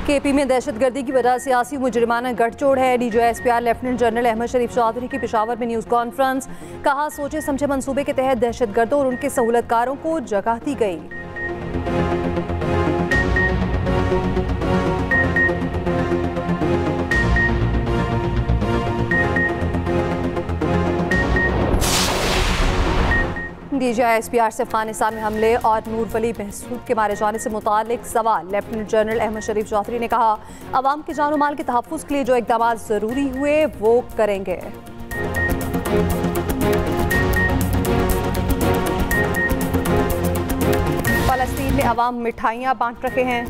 KP में दहशतगर्दी की वजह सियासी मुजरिमाना गठजोड़ है। DGISPR लेफ्टिनेंट जनरल अहमद शरीफ चौधरी की पेशावर में न्यूज़ कॉन्फ्रेंस। कहा सोचे समझे मंसूबे के तहत दहशतगर्दों और उनके सहूलतकारों को जगह दी गई। DGISPR से अफगानिस्तान में हमले और नूर वली महसूद के मारे जाने से मुतालिक सवाल। लेफ्टिनेंट जनरल अहमद शरीफ चौधरी ने कहा अवाम के जान माल के तहफ़्फ़ुज़ के लिए जो इक़दाम ज़रूरी हुए वो करेंगे। फ़लस्तीन में अवाम मिठाइयाँ बांट रहे हैं।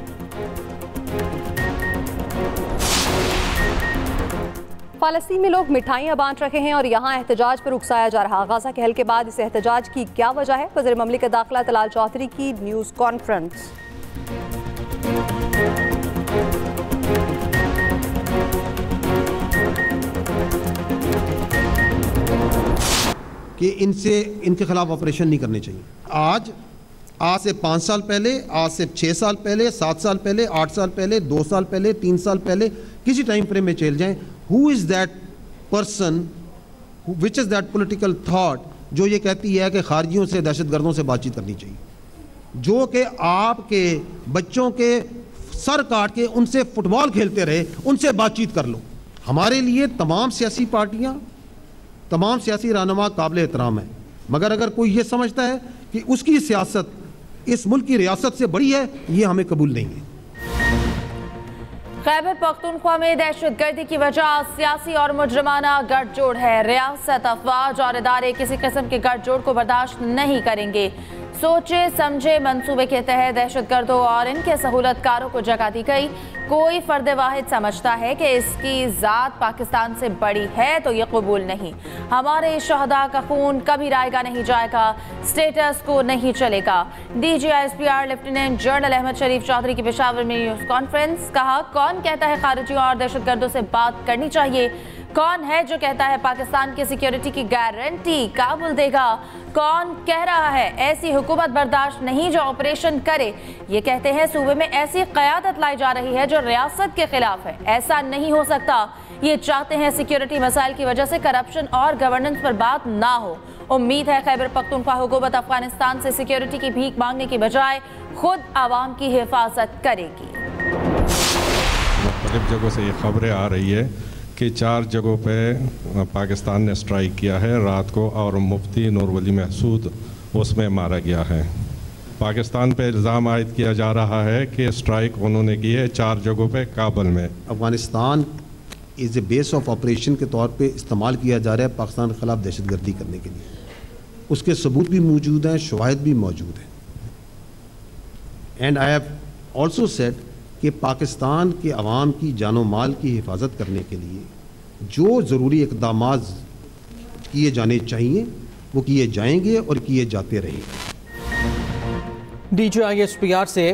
फ़लस्तीन में लोग मिठाइयाँ बांट रहे हैं और यहाँ एहतजाज पर उकसाया जा रहा। गाज़ा के हल के बाद इस एहतजाज की क्या वजह है? वज़ीर ममलिकत दाखिला तलाल चौधरी की न्यूज़ कॉन्फ्रेंस। कि इनके खिलाफ ऑपरेशन नहीं करने चाहिए। आज से 5 साल पहले, आज से 6 साल पहले, 7 साल पहले, 8 साल पहले, 2 साल पहले, 3 साल पहले, किसी टाइम फ्रेम में चल जाएं, who is that person, which is that political thought जो ये कहती है कि खारजियों से, दहशतगर्दों से बातचीत करनी चाहिए, जो कि आपके बच्चों के सर काट के उनसे फुटबॉल खेलते रहे, उनसे बातचीत कर लो। हमारे लिए तमाम सियासी पार्टियाँ, तमाम सियासी रहनुमा काबिल एहतराम है, मगर अगर कोई ये समझता है कि उसकी सियासत इस मुल्क की रियासत से बड़ी है, ये हमें कबूल नहीं है। खैबर पख्तूनख्वा में दहशतगर्दी की वजह सियासी और मुजरमाना गठजोड़ है। रियासत, अफवाज और इदारे किसी किस्म के गठजोड़ को बर्दाश्त नहीं करेंगे। सोचे समझे मंसूबे के तहत दहशतगर्दों और इनके सहूलतकारों को जगह दी गई। कोई फर्द वाहिद समझता है कि इसकी ज़ात पाकिस्तान से बड़ी है तो ये कबूल नहीं। हमारे शहदा का खून कभी रायगा नहीं जाएगा, स्टेटस को नहीं चलेगा। DGISPR लेफ्टिनेंट जनरल अहमद शरीफ चौधरी की पेशावर में न्यूज़ कॉन्फ्रेंस। कहा कौन कहता है खारिजियों और दहशतगर्दों से बात करनी चाहिए? कौन है जो कहता है पाकिस्तान की सिक्योरिटी की गारंटी काबुल देगा? कौन कह रहा है ऐसी हुकूमत बर्दाश्त नहीं जो ऑपरेशन करे? ये कहते हैं सूबे में ऐसी क़यादत लाई जा रही है जो रियासत के खिलाफ है। ऐसा नहीं हो सकता। ये चाहते हैं सिक्योरिटी मसाइल की वजह से करप्शन और गवर्नेंस पर बात ना हो। उम्मीद है खैबर पख्तूनख्वा हुकूमत अफगानिस्तान से सिक्योरिटी की भीख मांगने की बजाय खुद आवाम की हिफाजत करेगी। मुख्तलिफ जगहों से ये खबरें आ रही है कि 4 जगहों पे पाकिस्तान ने स्ट्राइक किया है रात को और मुफ्ती नूर वली महसूद उसमें मारा गया है। पाकिस्तान पे इल्ज़ाम आयद किया जा रहा है कि स्ट्राइक उन्होंने की है 4 जगहों पे काबुल में। Afghanistan is a base of operation के तौर पे इस्तेमाल किया जा रहा है पाकिस्तान के ख़िलाफ़ दहशतगर्दी करने के लिए। उसके सबूत भी मौजूद हैं, शवाहिद भी मौजूद हैं। And I have also said कि पाकिस्तान के अवाम की जानो माल की हिफाजत करने के लिए जो ज़रूरी इक़दाम किए जाने चाहिए वो किए जाएंगे और किए जाते रहेंगे। DGISPR से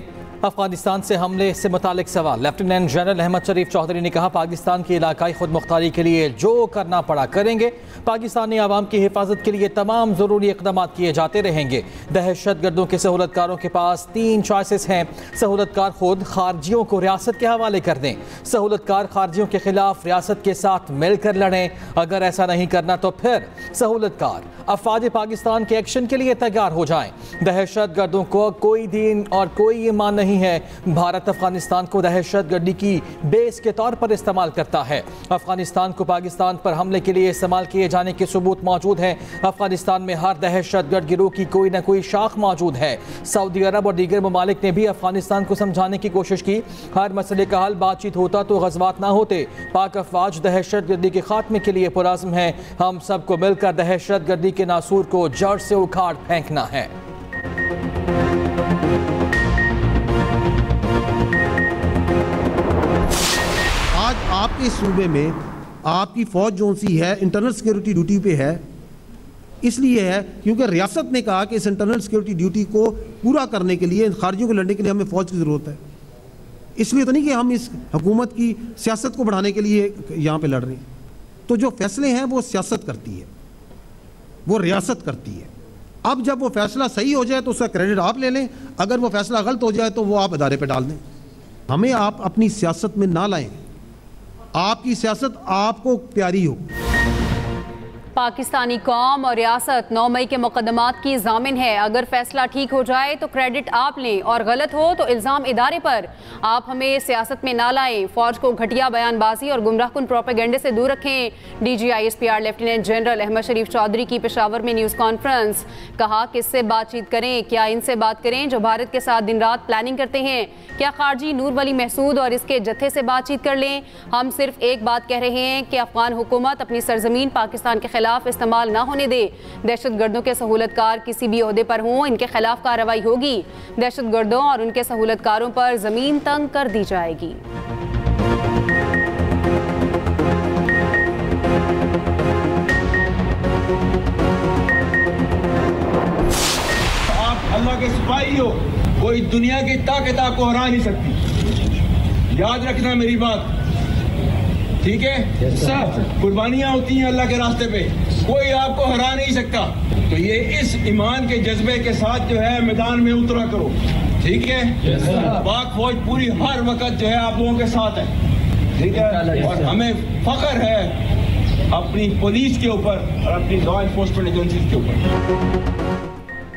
अफगानिस्तान से हमले से मुतालिक सवाल। लेफ्टिनेंट जनरल अहमद शरीफ चौधरी ने कहा पाकिस्तान की इलाकाई खुद मुख्तारी के लिए जो करना पड़ा करेंगे। पाकिस्तानी आवाम की हिफाजत के लिए तमाम ज़रूरी इक़दाम किए जाते रहेंगे। दहशतगर्दों के सहूलतकारों के पास 3 चॉइसेस हैं। सहूलतकार खुद खारजियों को रियासत के हवाले कर दें, सहूलतकार खारजियों के खिलाफ रियासत के साथ मिलकर लड़ें। अगर ऐसा नहीं करना तो फिर सहूलतकार अफवाज पाकिस्तान के एक्शन के लिए तैयार हो जाएं। दहशतगर्दों को कोई दीन और कोई ईमान नहीं है। भारत अफगानिस्तान को दहशतगर्दी की बेस के तौर पर इस्तेमाल करता है। अफगानिस्तान को पाकिस्तान पर हमले के लिए इस्तेमाल किए जाने के सबूत मौजूद हैं। अफगानिस्तान में हर दहशतगर्द गिरोह की कोई ना कोई शाख मौजूद है। सऊदी अरब और दीगर ममालिक ने भी अफगानिस्तान को समझाने की कोशिश की। हर मसले का हल बातचीत होता तो गज़वात ना होते। पाक अफवाज दहशतगर्दी के खात्मे के लिए पुरअज़्म है। हम सबको मिलकर दहशतगर्दी के नासूर को जड़ से उखाड़ फेंकना है। आज आपके सूबे में आपकी फौज जो सी है इंटरनल सिक्योरिटी ड्यूटी पे है, इसलिए है क्योंकि रियासत ने कहा कि इस इंटरनल सिक्योरिटी ड्यूटी को पूरा करने के लिए, खारजियों को लड़ने के लिए हमें फौज की ज़रूरत है। इसलिए तो नहीं कि हम इस हुकूमत की सियासत को बढ़ाने के लिए यहाँ पे लड़ रहे हैं। तो जो फैसले हैं वो सियासत करती है, वो रियासत करती है। अब जब वो फैसला सही हो जाए तो उसका क्रेडिट आप ले लें, अगर वो फैसला गलत हो जाए तो वो आप अदारे पे डाल दें। हमें आप अपनी सियासत में ना लाएं, आपकी सियासत आपको प्यारी हो। पाकिस्तानी कौम और रियासत 9 मई के मुकदमात की जामिन है। अगर फैसला ठीक हो जाए तो क्रेडिट आप लें और गलत हो तो इल्ज़ाम इदारे पर। आप हमें सियासत में ना लाएं, फौज को घटिया बयानबाजी और गुमराहकुन प्रोपेगेंडे से दूर रखें। DGISPR लेफ्टिनेंट जनरल अहमद शरीफ चौधरी की पेशावर में न्यूज़ कॉन्फ्रेंस। कहा किससे बातचीत करें, क्या इनसे बात करें जो भारत के साथ दिन रात प्लानिंग करते हैं? क्या खारजी नूर वली महसूद और इसके जत्थे से बातचीत कर लें? हम सिर्फ एक बात कह रहे हैं कि अफगान हुकूमत अपनी सरजमीन पाकिस्तान के खिलाफ इस्तेमाल ना होने दे। दहशत गर्दों के सहूलतकार किसी भी ओहदे पर हों, इनके खिलाफ कार्रवाई होगी। दहशत गर्दों और उनके सहूलतकारों पर जमीन तंग कर दी जाएगी। आप अल्लाह के सिपाही हो, कोई दुनिया की ताकत आपको हरा नहीं सकती। याद रखना मेरी बात, ठीक है? सब कुर्बानियां होती हैं अल्लाह के रास्ते पे, कोई आपको हरा नहीं सकता। तो ये इस ईमान के जज्बे के साथ जो है मैदान में उतरा करो, ठीक है? पाक फौज पूरी हर वक्त जो है आप लोगों के साथ है, ठीक है? और हमें फख्र है अपनी पुलिस के ऊपर और अपनी लॉ एनफोर्समेंट एजेंसीज के ऊपर।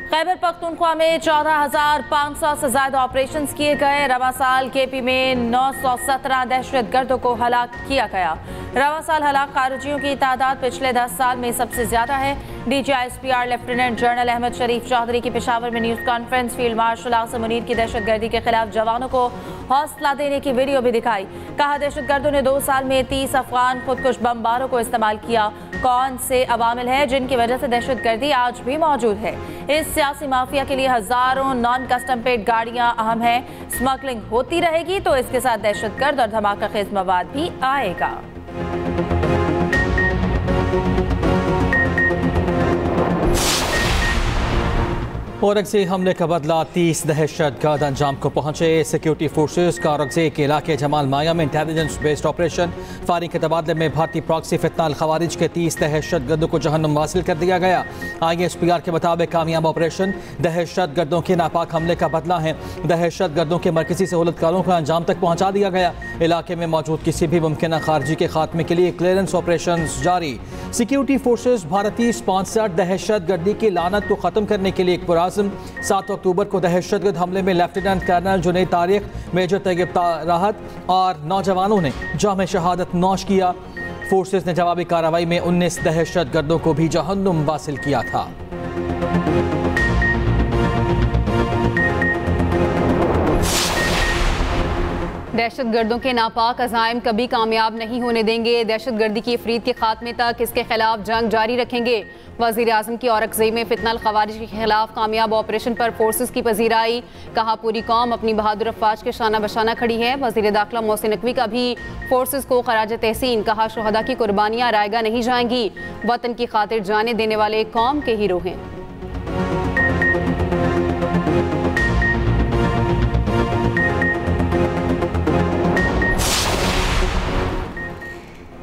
खैबर पख्तूनख्वा में 14,500 से ज्यादा ऑपरेशन किए गए। रवा साल KP में 917 दहशत गर्दों को हलाक किया गया। रवा साल हलाक खारिजियों की तादाद पिछले 10 साल में सबसे ज्यादा है। DGISPR लेफ्टिनेंट जनरल अहमद शरीफ चौधरी की पेशावर में news conference. Field marshal Asim Munir की दहशतगर्दी के खिलाफ जवानों को हौसला देने की वीडियो भी दिखाई। कहा दहशतगर्दों ने 2 साल में 30 अफगान खुदकुश बमबारों को इस्तेमाल किया। कौन से अवामिल हैं जिनकी वजह से दहशतगर्दी आज भी मौजूद है? इस सियासी माफिया के लिए हजारों नॉन कस्टम पेड गाड़ियां अहम हैं। स्मगलिंग होती रहेगी तो इसके साथ दहशतगर्द और धमाका खेज मवाद भी आएगा। औरंगज़ेब हमले का बदला 30 दहशतगर्द अंजाम को पहुंचे। सिक्योरिटी फोर्सेस का औरंगज़ेब के इलाके जमाल माया में इंटेलिजेंस बेस्ड ऑपरेशन। फायरिंग के तबादले में भारतीय प्रॉक्सी फितनाल खवारिज के 30 दहशतगर्दों को जहन्नुम वासिल कर दिया गया। ISPR के मुताबिक कामयाब ऑपरेशन दहशतगर्दों के नापाक हमले का बदला है। दहशतगर्दों के मरकजी सहूलतकारों को अंजाम तक पहुँचा दिया गया। इलाके में मौजूद किसी भी मुमकिन खारजी के खात्मे के लिए क्लियरेंस ऑपरेशन जारी। सिक्योरिटी फोर्सेस भारतीय स्पॉन्सर्ड दहशतगर्दी की लानत को ख़त्म करने के लिए एक 7 अक्टूबर को दहशतगर्द हमले में lieutenant colonel Junaid Tariq, major Tayyab Rahat और नौजवानों ने जाम शहादत नौश किया। फोर्सेस ने जवाबी कार्रवाई में 19 दहशतगर्दों को भी जहन्नुम वासिल किया था। दहशतगर्दों के नापाक अज़ाइम कभी कामयाब नहीं होने देंगे। दहशतगर्दी की अफरीद के खात्मे तक इसके खिलाफ जंग जारी रखेंगे। वज़ीर आज़म की औरंगज़ेब में फितनल खवारिज के खिलाफ कामयाब ऑपरेशन पर फोर्सेस की पजीराई। कहा पूरी कौम अपनी बहादुर अफवाज के शाना बशाना खड़ी है। वज़ीर दाखिला मोहसिन नकवी का भी फोर्सेस को खराज तहसीन। कहा शुहदा की कुर्बानियाँ रायगा नहीं जाएंगी, वतन की खातिर जाने देने वाले कौम के हीरो हैं।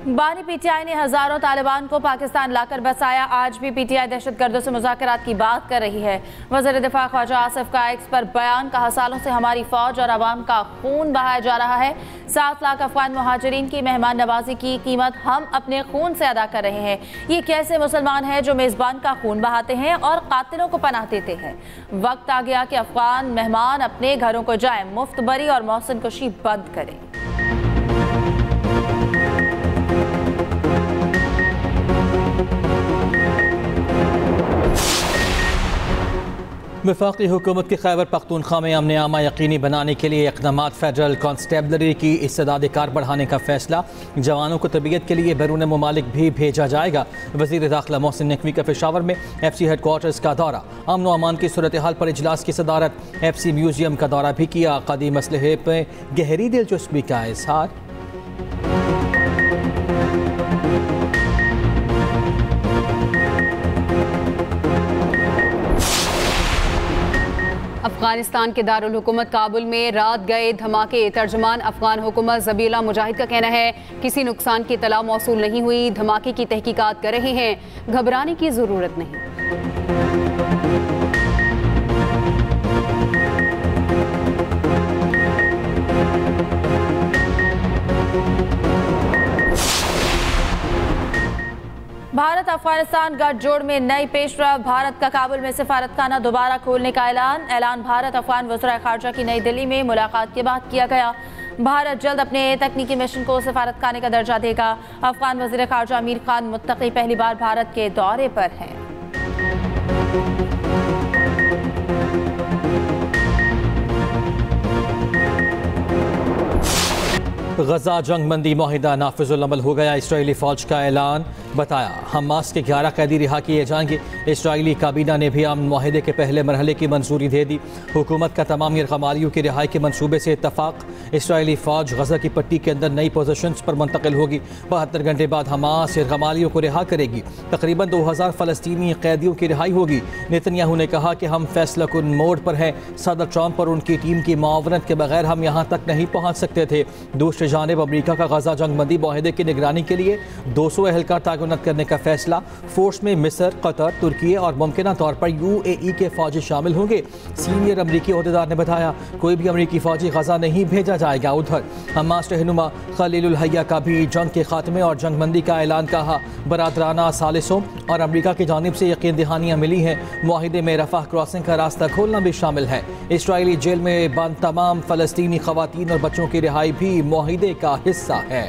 बानी PTI ने हजारों तालिबान को पाकिस्तान लाकर बसाया। आज भी PTI दहशतगर्दों से मुज़ाकरात की बात कर रही है। वज़ीर दिफा ख्वाजा आसिफ का एक्स पर बयान। कहा सालों से हमारी फौज और अवाम का खून बहाया जा रहा है। 7 लाख अफगान मुहाजिरीन की मेहमान नवाजी की कीमत हम अपने खून से अदा कर रहे हैं। ये कैसे मुसलमान हैं जो मेज़बान का खून बहाते हैं और कातिलों को पनाह देते हैं? वक्त आ गया कि अफगान मेहमान अपने घरों को जाए, मुफ्त बरी और मोहसिन कुशी बंद करें। वफाकी हुकूमत की खैबर पख्तूनख्वा में अमन आमा यकीनी बनाने के लिए इक़दामात। फेडरल कांस्टेबलरी की इस्तेदाद कार बढ़ाने का फैसला। जवानों को तरबियत के लिए बैरून ममालिक भी भेजा जाएगा। वज़ीर दाखिला मोहसिन नकवी का पेशावर में FC हेडक्वार्टर्स का दौरा। अमन व अमान की सूरत हाल पर इजलास की सदारत। FC म्यूजियम का दौरा भी किया। कदीम मसले पर गहरी दिलचस्पी का इजहार। अफगानिस्तान के दारुल हुकूमत काबुल में रात गए धमाके। तर्जमान अफगान हुकूमत ज़बीला मुजाहिद का कहना है किसी नुकसान की इत्तला मौसूल नहीं हुई। धमाके की तहकीकात कर रहे हैं, घबराने की ज़रूरत नहीं। भारत अफगानिस्तान गठजोड़ में नई पेशरफ। भारत का काबुल में सिफारतखाना दोबारा खोलने का ऐलान भारत अफगान वज़ीर ख़ारजा की नई दिल्ली में मुलाकात के बाद किया गया। भारत जल्द अपने तकनीकी मिशन को सिफारतखाने का दर्जा देगा। अफगान वज़ीर ख़ारजा अमीर खान मुत्तकी पहली बार भारत के दौरे पर हैं। गजा जंग बंदी माहिदा नाफिजुल अमल हो गया। इसराइली फौज का ऐलान बताया हमास के 11 कैदी रिहा किए जाएंगे। इसराइली काबीना ने भी अमन माहिदे के पहले मरहले की मंजूरी दे दी। हुकूमत का तमाम यरगमालियों की रिहाई के मंसूबे से इत्तफाक। इसराइली फौज गजा की पट्टी के अंदर नई पोजीशंस पर मुंतकिल होगी। 72 घंटे बाद हमास यरगमालियों को रिहा करेगी। तकरीबन 2000 फ़लस्तीनी कैदियों की रिहाई होगी। नेतन्याहू ने कहा कि हम फैसला कुन मोड़ पर हैं। सदर ट्रंप और उनकी टीम की मुआवनत के बगैर हम यहाँ तक नहीं पहुँच सकते थे। दूसरी जानिब अमरीका का गजा जंग बंदी माहिदे की निगरानी के लिए 200 एहलकार तैनात करने का फैसला। फोर्स में मिस्र, कतर, तुर्की और मुमकिन तौर पर UAE के फौजी शामिल होंगे। सीनियर अमरीकी ओहदेदार ने बताया कोई भी अमरीकी फौजी गजा नहीं भेजा जाएगा। उधर हमास रहनुमा खलीलुल हैया का भी जंग के खात्मे और जंग बंदी का ऐलान कहा। बरादराना सालिसों और अमरीका की जानिब से यकीन दहानियाँ मिली हैं। माहिदे में रफाह क्रॉसिंग का रास्ता खोलना भी शामिल है। इसराइली जेल में बंद तमाम फ़लस्तीनी ख़वातीन और बच्चों की रिहाई भी माहिदे का हिस्सा है।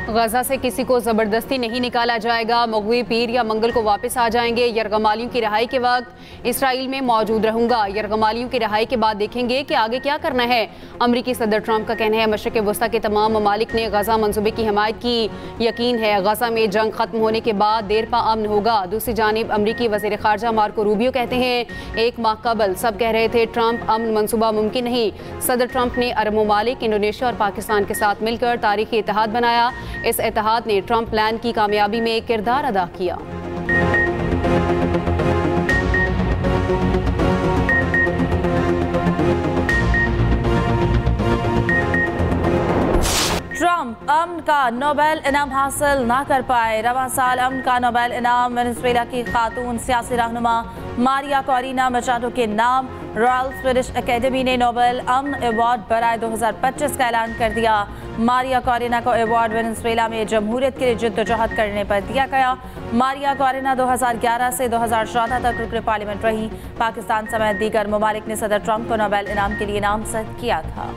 गजा से किसी को ज़बरदस्ती नहीं निकाला जाएगा। मगवी पीर या मंगल को वापस आ जाएंगे। यरगमालियों की रिहाई के वक्त इसराइल में मौजूद रहूंगा। यरगमालियों की रिहाई के बाद देखेंगे कि आगे क्या करना है। अमरीकी सदर ट्रंप का कहना है मशरिक़ वस्ता के तमाम ममालिक ने गजा मंसूबे की हिमायत की। यकीन है गजा में जंग खत्म होने के बाद देर पा अमन होगा। दूसरी जानिब अमरीकी वज़ीर ख़ारजा मार्को रूबियो कहते हैं 1 माह कबल सब कह रहे थे ट्रंप अमन मंसूबा मुमकिन नहीं। सदर ट्रंप ने अरब ममालिक, इंडोनेशिया और पाकिस्तान के साथ मिलकर तारीखी इत्तेहाद बनाया। इस इत्तेहाद ने ट्रंप प्लान की कामयाबी में किरदार अदा किया। ट्रंप अमन का नोबेल इनाम हासिल ना कर पाए। रवां साल अमन का नोबेल इनाम वेनेजुएला की खातून सियासी रहनुमा मारिया कोरिना मचाडो के नाम। रॉयल स्वीडिश एकेडमी ने नोबेल अमन अवार्ड बराए 2025 का ऐलान कर दिया। मारिया कोरिना को अवार्ड वेनेजुएला में जमहूरियत के लिए जद्दोजहद करने पर दिया गया। मारिया कोरिना 2011 से 2014 तक रुकन पार्लियामेंट रही। पाकिस्तान समेत दीगर ममालिक ने सदर ट्रंप को नोबेल इनाम के लिए नामजद किया था।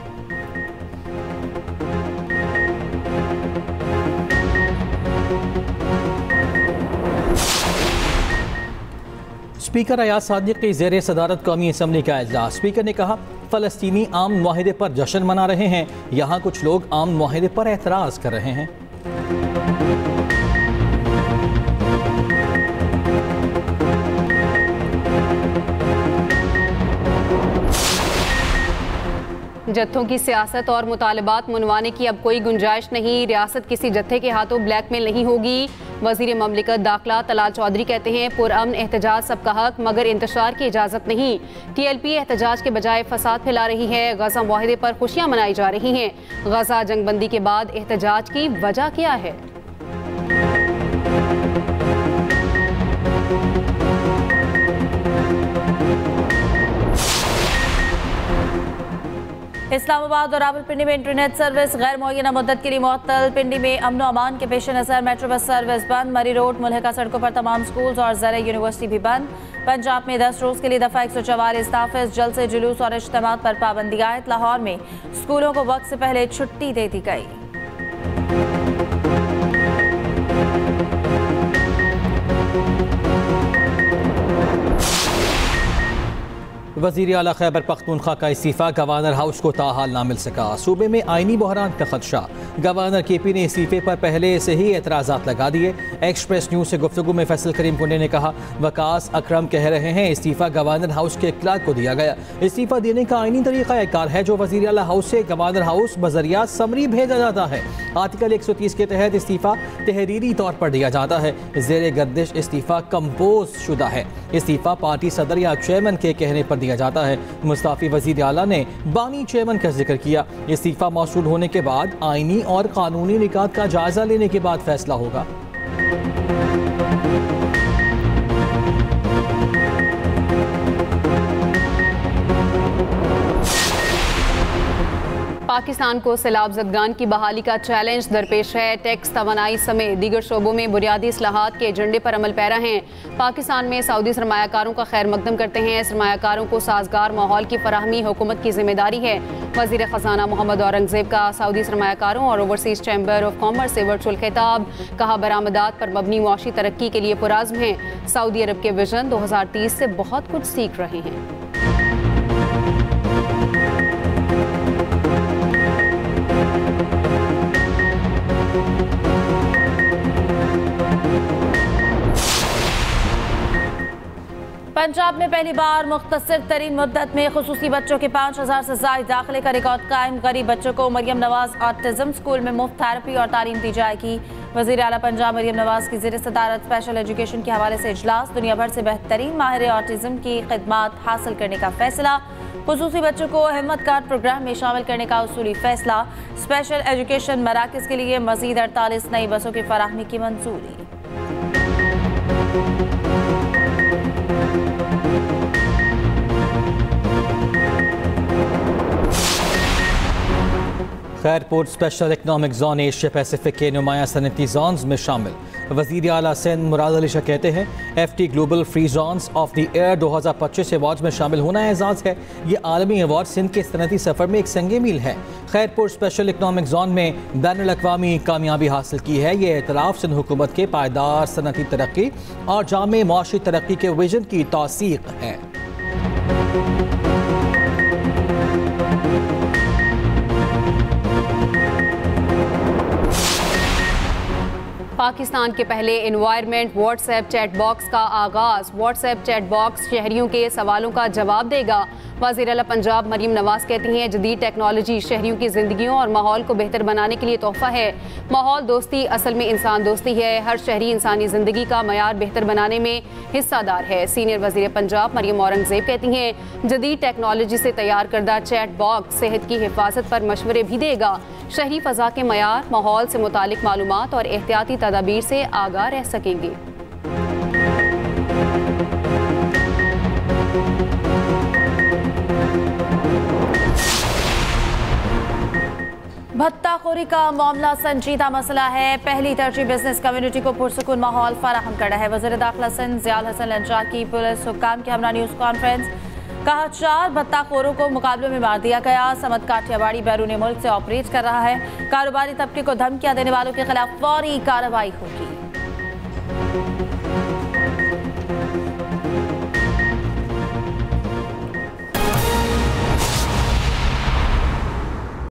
स्पीकर अयाज सादिक की ज़ेर सदारत कौमी असम्बली का इजलास। स्पीकर ने कहा फ़लस्तीनी आम मुआहिदे पर जश्न मना रहे हैं। यहाँ कुछ लोग आम मुआहिदे पर एतराज़ कर रहे हैं। जत्थों की सियासत और मुतालबात मनवाने की अब कोई गुंजाइश नहीं। रियासत किसी जत्थे के हाथों ब्लैकमेल नहीं होगी। वज़ीर ममलिकत दाखिला तलाल चौधरी कहते हैं पुरअमन एहतजाज सबका हक मगर इंतशार की इजाज़त नहीं। TLP एहतजाज के बजाय फसाद फैला रही है। गजा मुआहिदे पर खुशियाँ मनाई जा रही हैं। गजा जंगबंदी के बाद एहतजाज की वजह क्या है? इस्लामाबाद और रावलपिंडी में इंटरनेट सर्विस गैर मुअय्यना मुद्दत के लिए मुअत्तल। पिंडी में अमन अमान के पेश नज़र मेट्रो बस सर्विस बंद। मरी रोड मुल्हिका सड़कों पर तमाम स्कूल्स और ज़रा यूनिवर्सिटी भी बंद। पंजाब में 10 रोज़ के लिए दफ़ा 144 नाफिज। जलसे जुलूस और इज्तिमात पर पाबंदी आयत। लाहौर में स्कूलों को वक्त से पहले छुट्टी दे दी गई। वज़ीर आला खैबर पख्तूनख्वा का इस्तीफ़ा। गवर्नर हाउस को ताहाल ना मिल सका। सूबे में आइनी बहरान का खदशा। गवर्नर KP ने इस्तीफ़े पर पहले से ही एतराज़ात लगा दिए। एक्सप्रेस न्यूज़ से गुफ्तगू में फैसल करीम कुंडे ने कहा वकास अकरम कह रहे हैं इस्तीफ़ा गवर्नर हाउस के क्लर्क को दिया गया। इस्तीफ़ा देने का आइनी तरीक़ा कार है जो वज़ीर आला हाउस से गवर्नर हाउस बज़रिया समरी भेजा जाता है। आर्टिकल 130 के तहत इस्तीफ़ा तहरीरी तौर पर दिया जाता है। ज़ेर गर्दिश इस्तीफ़ा कंपोज शुदा है। इस्तीफ़ा पार्टी सदर या चेयरमैन के कहने पर दिया जाता है। मुस्ताफ़ी वज़ीर आला ने बानी चेयरमैन का जिक्र किया। इस्तीफ़ा मौसूल होने के बाद आइनी और कानूनी निकात का जायजा लेने के बाद फैसला होगा। पाकिस्तान को सैलाब ज़दगान की बहाली का चैलेंज दरपेश है। टैक्स, तवानाई समेत दीगर शोबों में बुनियादी इस्लाहात के एजेंडे पर अमल पैरा हैं। पाकिस्तान में सऊदी सरमायाकारों का खैर मकदम करते हैं। सरमायाकारों को साजगार माहौल की फराहमी हुकूमत की जिम्मेदारी है। वज़ीर ख़जाना मोहम्मद औरंगज़ेब का सऊदी सरमायाकारों और ओवरसीज़ चैम्बर ऑफ कॉमर्स से वर्चुअल खिताब। कहा, बरामदात पर मबनी मुआशी तरक्की के लिए पुराज़्म हैं। सऊदी अरब के विजन 2030 से बहुत कुछ सीख रहे हैं। पंजाब में पहली बार मुख्तसर तरीन मुद्दत में खुसूसी बच्चों के 5000 से ज़ायद दाखिले का रिकॉर्ड कायम। गरीब बच्चों को मरियम नवाज ऑटिज्म स्कूल में मुफ्त थेरेपी और तालीम दी जाएगी। वज़ीर आला पंजाब मरियम नवाज की ज़ेर सदारत स्पेशल एजुकेशन के हवाले से इजलास। दुनिया भर से बेहतरीन माहिर ऑटिज्म की खिदमात हासिल करने का फैसला। खुसूसी बच्चों को हिम्मत कार्ड प्रोग्राम में शामिल करने का उसूली फैसला। स्पेशल एजुकेशन मराकज़ के लिए मज़ीद 48 नई बसों की फराहमी की मंजूरी। Khairpur special economic zone Asia Pacific के नुमाया सनती जोन्स में शामिल। वज़ीर आला सिंध मुराद अली शाह कहते हैं, FT global free zones of the year 2025 award में शामिल होना एजाज़ है। ये आलमी अवार्ड सिंध के सनती सफ़र में एक संगे मील है। खैरपुर स्पेशल इकनॉमिक जोन में बैनुल-अक़वामी कामयाबी हासिल की है। ये एतराफ़ सिंध हुकूमत के पायदार सनती तरक्की और जामे मुआशी तरक्की के विजन की तौसीक़ है। पाकिस्तान के पहले एनवायरनमेंट व्हाट्सएप चैट बॉक्स का आगाज़। व्हाट्सएप चैट बॉक्स शहरियों के सवालों का जवाब देगा। वज़ीर आला पंजाब मरियम नवाज कहती हैं, जदीद टेक्नोलॉजी शहरियों की ज़िंदगियों और माहौल को बेहतर बनाने के लिए तोहफ़ा है। माहौल दोस्ती असल में इंसान दोस्ती है। हर शहरी इंसानी ज़िंदगी का मयार बेहतर बनाने में हिस्सादार है। सीनियर वज़ीर पंजाब मरियम औरंगज़ेब कहती हैं, जदीद टेक्नोलॉजी से तैयार करदा चैट बॉक्स सेहत की हिफाजत पर मशवरे भी देगा। शहरी फ़ज़ा के मयार, माहौल से मुतालिक मालूमात और एहतियाती तदाबीर से आगाह रह सकेंगे। भत्ताखोरी का मामला संजीदा मसला है। पहली तरजीह बिजनेस कम्युनिटी को पुरसुकून माहौल फराहम करना है। वज़ीर दाखिला सिंध ज़ियाल हसन लंचा की पुलिस हुक्काम के हमरा न्यूज़ कॉन्फ्रेंस। कहा, 4 भत्ताखोरों को मुकाबले में मार दिया गया। समद काठियावाड़ी बैरून मुल्क से ऑपरेट कर रहा है। कारोबारी तबके को धमकियां देने वालों के खिलाफ फौरी कार्रवाई होगी।